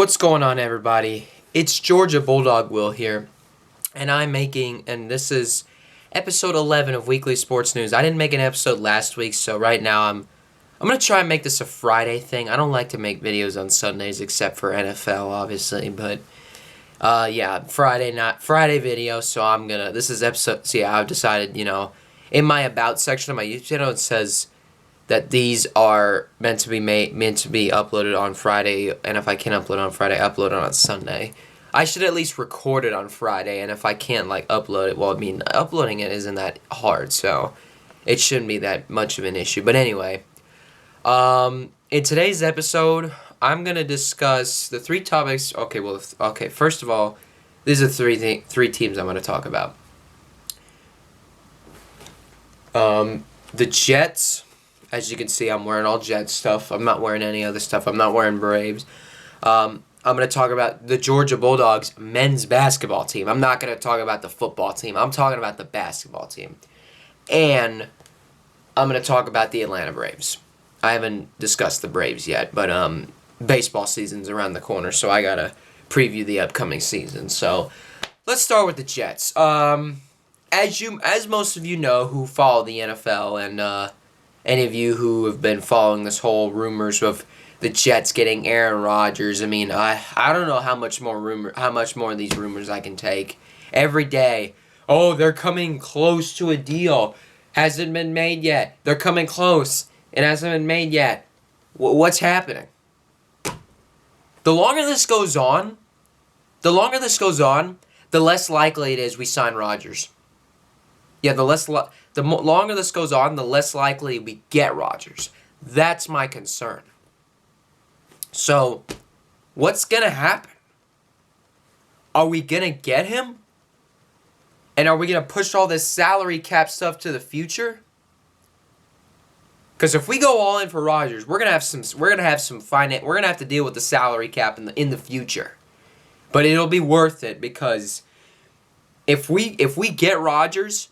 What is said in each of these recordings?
What's going on, everybody? It's Georgia Bulldog Will here, and this is episode 11 of Weekly Sports News. I didn't make an episode last week, so right now I'm gonna try and make this a Friday thing. I don't like to make videos on Sundays except for NFL, obviously, but Friday video. So this is episode. So yeah, I've decided, in my about section of my YouTube channel, it says that these are meant to be uploaded on Friday, and if I can't upload on Friday, upload it on Sunday. I should at least record it on Friday, and if I can't upload it, uploading it isn't that hard, so it shouldn't be that much of an issue. But anyway, in today's episode, I'm gonna discuss the three topics. Okay, first of all, these are three teams I'm gonna talk about. The Jets. As you can see, I'm wearing all Jets stuff. I'm not wearing any other stuff. I'm not wearing Braves. I'm going to talk about the Georgia Bulldogs men's basketball team. I'm not going to talk about the football team. I'm talking about the basketball team. And I'm going to talk about the Atlanta Braves. I haven't discussed the Braves yet, but baseball season's around the corner, so I got to preview the upcoming season. So let's start with the Jets. As most of you know who follow the NFL, and any of you who have been following this whole rumors of the Jets getting Aaron Rodgers, I don't know how much more of these rumors I can take. Every day, they're coming close to a deal. Hasn't been made yet. They're coming close. It hasn't been made yet. What's happening? The longer this goes on, the less likely it is we sign Rodgers. Yeah, the longer this goes on, the less likely we get Rodgers. That's my concern. So, what's going to happen? Are we going to get him? And are we going to push all this salary cap stuff to the future? Because if we go all in for Rodgers, we're going to have to deal with the salary cap in the future. But it'll be worth it, because if we get Rodgers,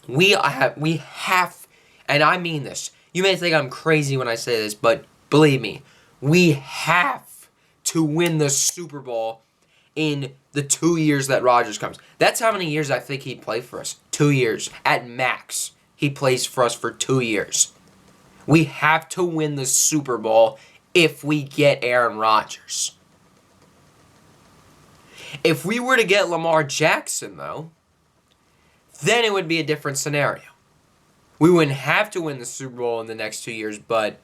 we have, and I mean this. You may think I'm crazy when I say this, but believe me, we have to win the Super Bowl in the 2 years that Rodgers comes. That's how many years I think he'd play for us. 2 years. At max, he plays for us for 2 years. We have to win the Super Bowl if we get Aaron Rodgers. If we were to get Lamar Jackson, though, then it would be a different scenario. We wouldn't have to win the Super Bowl in the next 2 years, but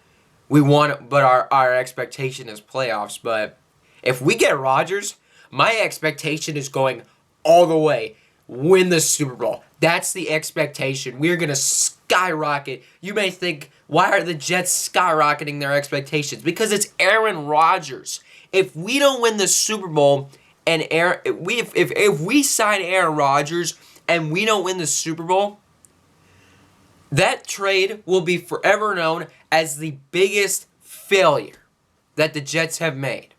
our expectation is playoffs. But if we get Rodgers, my expectation is going all the way, win the Super Bowl. That's the expectation. We're going to skyrocket. You may think, why are the Jets skyrocketing their expectations? Because it's Aaron Rodgers. If we don't win the Super Bowl and if we sign Aaron Rodgers and we don't win the Super Bowl, that trade will be forever known as the biggest failure that the Jets have made.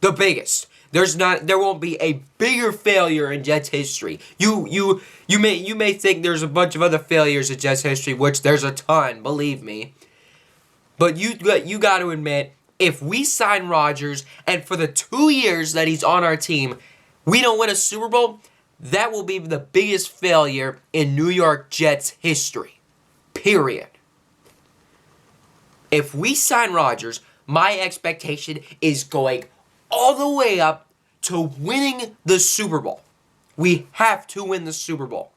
The biggest. There won't be a bigger failure in Jets history. You may think there's a bunch of other failures in Jets history, which there's a ton, believe me. But you got to admit, if we sign Rodgers and for the 2 years that he's on our team, we don't win a Super Bowl, that will be the biggest failure in New York Jets history. Period. If we sign Rodgers, my expectation is going all the way up to winning the Super Bowl. We have to win the Super Bowl.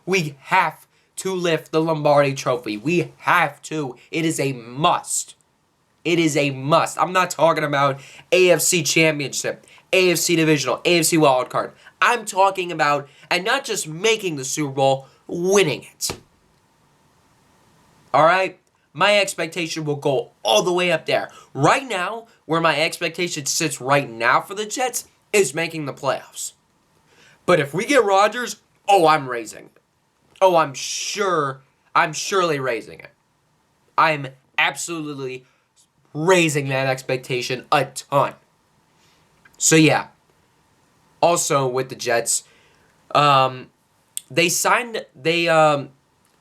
We have to lift the Lombardi Trophy. We have to. It is a must. It is a must. I'm not talking about AFC Championship, AFC Divisional, AFC Wildcard. I'm talking about, and not just making the Super Bowl, winning it. Alright? My expectation will go all the way up there. Right now, where my expectation sits right now for the Jets is making the playoffs. But if we get Rodgers, I'm raising it. I'm surely raising it. I'm absolutely raising that expectation a ton. So yeah. Also with the Jets,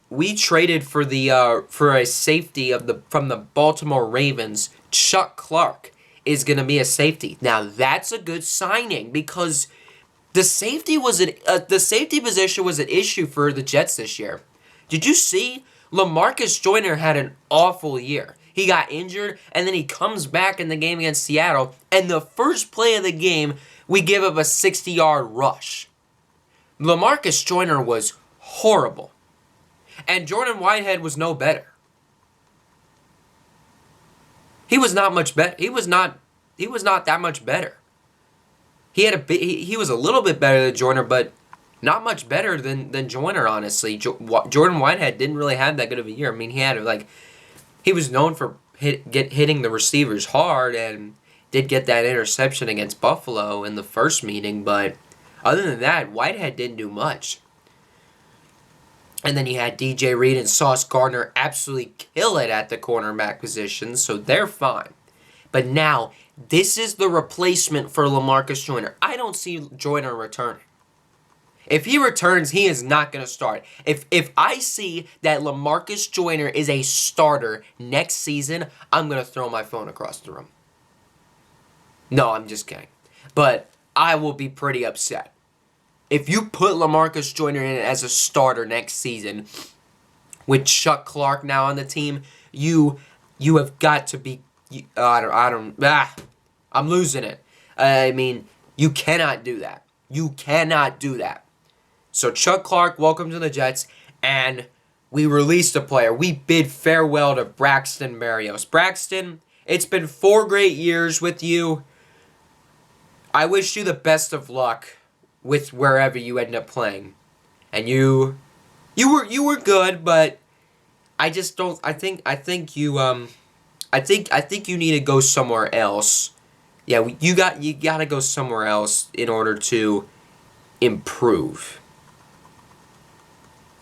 we traded for a safety from the Baltimore Ravens, Chuck Clark, is going to be a safety. Now, that's a good signing because the safety position was an issue for the Jets this year. Did you see? LaMarcus Joyner had an awful year. He got injured, and then he comes back in the game against Seattle, and the first play of the game, we give up a 60-yard rush. LaMarcus Joyner was horrible. And Jordan Whitehead was no better. He was not much better. He was not that much better. He was a little bit better than Joyner, but not much better than Joyner, honestly. Jordan Whitehead didn't really have that good of a year. I mean, he was known for hitting the receivers hard and did get that interception against Buffalo in the first meeting, but other than that, Whitehead didn't do much. And then you had DJ Reed and Sauce Gardner absolutely kill it at the cornerback position, so they're fine. But now, this is the replacement for LaMarcus Joyner. I don't see Joyner returning. If he returns, he is not going to start. If I see that LaMarcus Joyner is a starter next season, I'm going to throw my phone across the room. No, I'm just kidding. But I will be pretty upset. If you put LaMarcus Joyner in as a starter next season, with Chuck Clark now on the team, you have got to be... I'm losing it. I mean, you cannot do that. You cannot do that. So Chuck Clark, welcome to the Jets, and we released a player. We bid farewell to Braxton Berrios. Braxton, it's been 4 great years with you. I wish you the best of luck with wherever you end up playing. And you were good, but I just don't. I think you need to go somewhere else. Yeah, you got to go somewhere else in order to improve.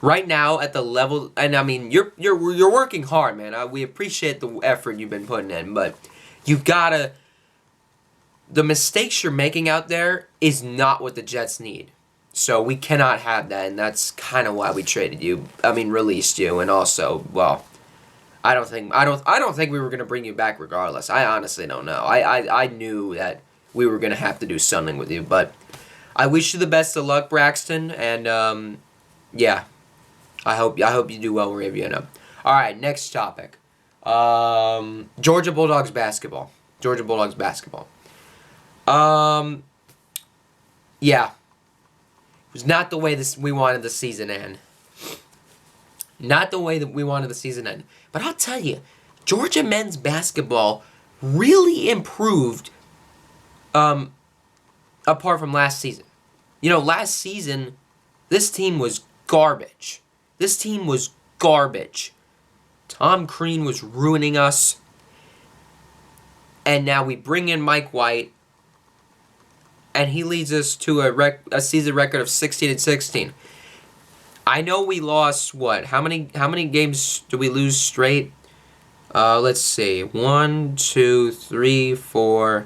Right now, at the level, and I mean, you're working hard, man. We appreciate the effort you've been putting in, but you've gotta. The mistakes you're making out there is not what the Jets need, so we cannot have that, and that's kind of why we traded you. I mean, released you, and also, well, I don't think we were gonna bring you back regardless. I honestly don't know. I knew that we were gonna have to do something with you, but I wish you the best of luck, Braxton, and yeah. I hope you do well wherever you end up. All right, next topic. Georgia Bulldogs basketball. Yeah. It was not the way we wanted the season to end. Not the way that we wanted the season to end. But I'll tell you, Georgia men's basketball really improved apart from last season. You know, last season, this team was garbage. Tom Crean was ruining us. And now we bring in Mike White. And he leads us to a season record of 16-16. I know we lost, what? How many games do we lose straight? Let's see. 1, 2, 3, 4.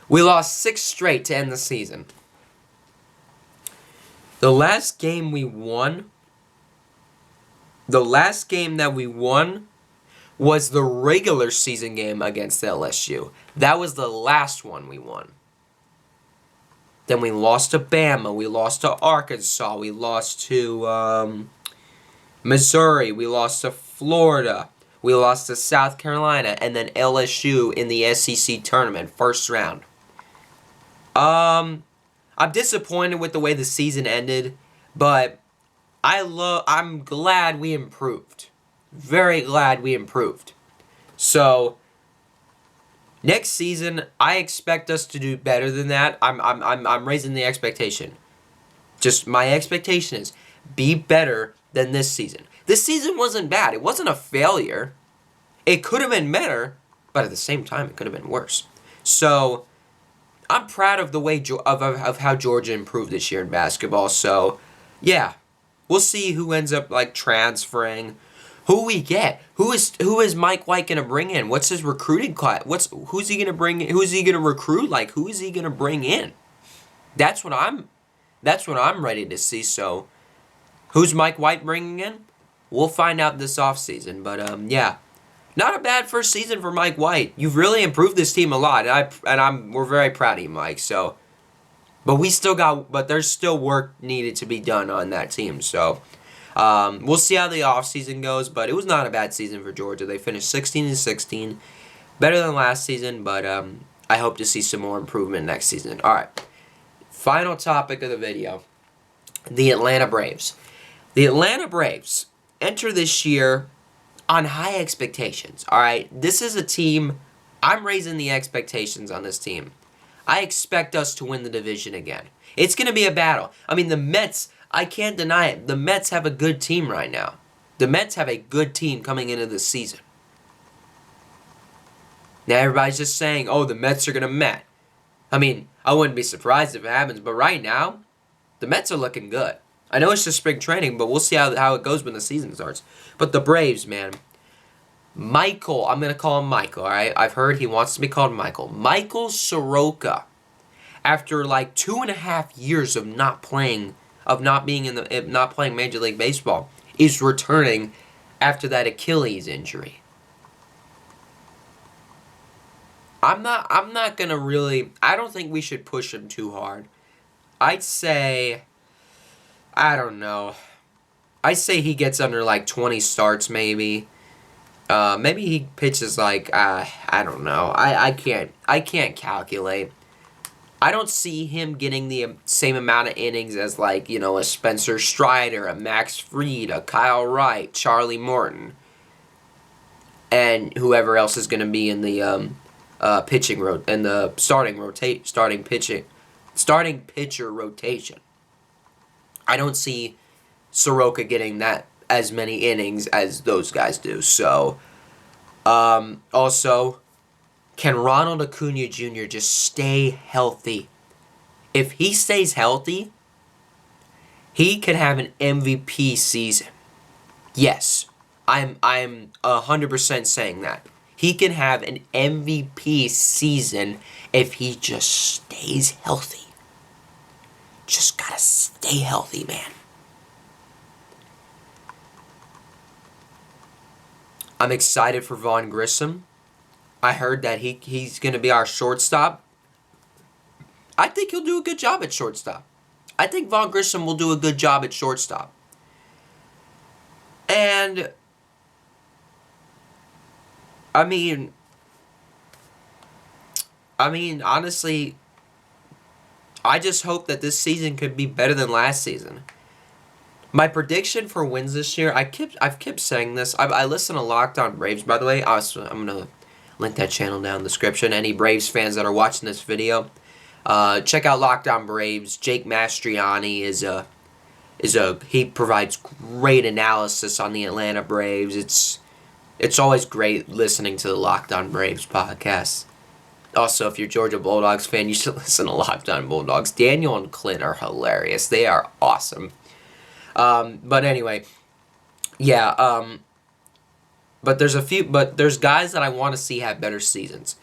We lost 6 straight to end the season. The last game that we won was the regular season game against LSU. That was the last one we won. Then we lost to Bama. We lost to Arkansas. We lost to Missouri. We lost to Florida. We lost to South Carolina. And then LSU in the SEC tournament, first round. I'm disappointed with the way the season ended, but I'm glad we improved. Very glad we improved. So next season, I expect us to do better than that. I'm raising the expectation. Just my expectation is be better than this season. This season wasn't bad. It wasn't a failure. It could have been better, but at the same time, it could have been worse. So I'm proud of the way of how Georgia improved this year in basketball. So yeah, we'll see who ends up like transferring. Who we get? Who is Mike White gonna bring in? What's his recruiting class? Who's he gonna bring in? Who's he gonna recruit? Like, who is he gonna bring in? That's what I'm ready to see. So, who's Mike White bringing in? We'll find out this offseason. But yeah, Not a bad first season for Mike White. You've really improved this team a lot, we're very proud of you, Mike. So, but there's still work needed to be done on that team. So, we'll see how the offseason goes. But it was not a bad season for Georgia. They finished 16-16, better than last season. But I hope to see some more improvement next season. All right, final topic of the video: the Atlanta Braves. The Atlanta Braves enter this year on high expectations, all right? This is a team, I'm raising the expectations on this team. I expect us to win the division again. It's going to be a battle. I mean, the Mets, I can't deny it. The Mets have a good team right now. The Mets have a good team coming into this season. Now, everybody's just saying, oh, the Mets are going to Met. I mean, I wouldn't be surprised if it happens, but right now, the Mets are looking good. I know it's just spring training, but we'll see how it goes when the season starts. But the Braves, man. Michael, I'm going to call him Michael, all right? I've heard he wants to be called Michael. Michael Soroka, after like 2.5 years of not playing Major League Baseball, is returning after that Achilles injury. I'm not going to really, I don't think we should push him too hard. I'd say, I don't know. I say he gets under like 20 starts maybe. Maybe he pitches like I don't know. I can't calculate. I don't see him getting the same amount of innings as like, you know, a Spencer Strider, a Max Fried, a Kyle Wright, Charlie Morton, and whoever else is going to be in the starting pitcher rotation. I don't see Soroka getting that as many innings as those guys do. So, also, can Ronald Acuna Jr. just stay healthy? If he stays healthy, he could have an MVP season. Yes, I'm 100% saying that. He can have an MVP season if he just stays healthy. Just gotta stay healthy, man. I'm excited for Vaughn Grissom. I heard that he's going to be our shortstop. I think he'll do a good job at shortstop. I think Vaughn Grissom will do a good job at shortstop. And, I mean, honestly, I just hope that this season could be better than last season. My prediction for wins this year, I've kept saying this. I listen to Locked On Braves, by the way. I'm going to link that channel down in the description. Any Braves fans that are watching this video, check out Locked On Braves. Jake Mastriani he provides great analysis on the Atlanta Braves. It's always great listening to the Locked On Braves podcast. Also, if you're a Georgia Bulldogs fan, you should listen to Locked On Bulldogs. Daniel and Clint are hilarious. They are awesome. But anyway, yeah, but there's guys that I want to see have better seasons.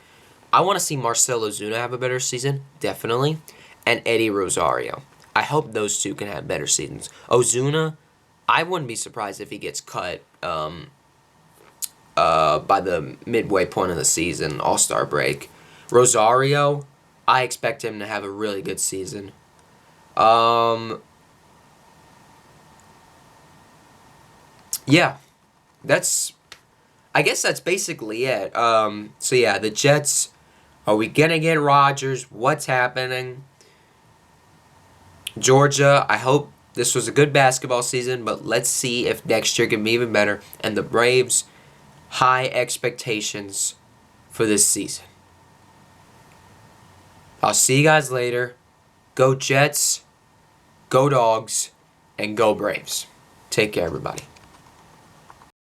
I want to see Marcell Ozuna have a better season, definitely, and Eddie Rosario. I hope those two can have better seasons. Ozuna, I wouldn't be surprised if he gets cut, by the midway point of the season, All-Star break. Rosario, I expect him to have a really good season. Yeah, I guess that's basically it. So yeah, the Jets, are we gonna get Rodgers? What's happening? Georgia, I hope this was a good basketball season, but let's see if next year can be even better. And the Braves, high expectations for this season. I'll see you guys later. Go Jets, go Dogs, and go Braves. Take care, everybody.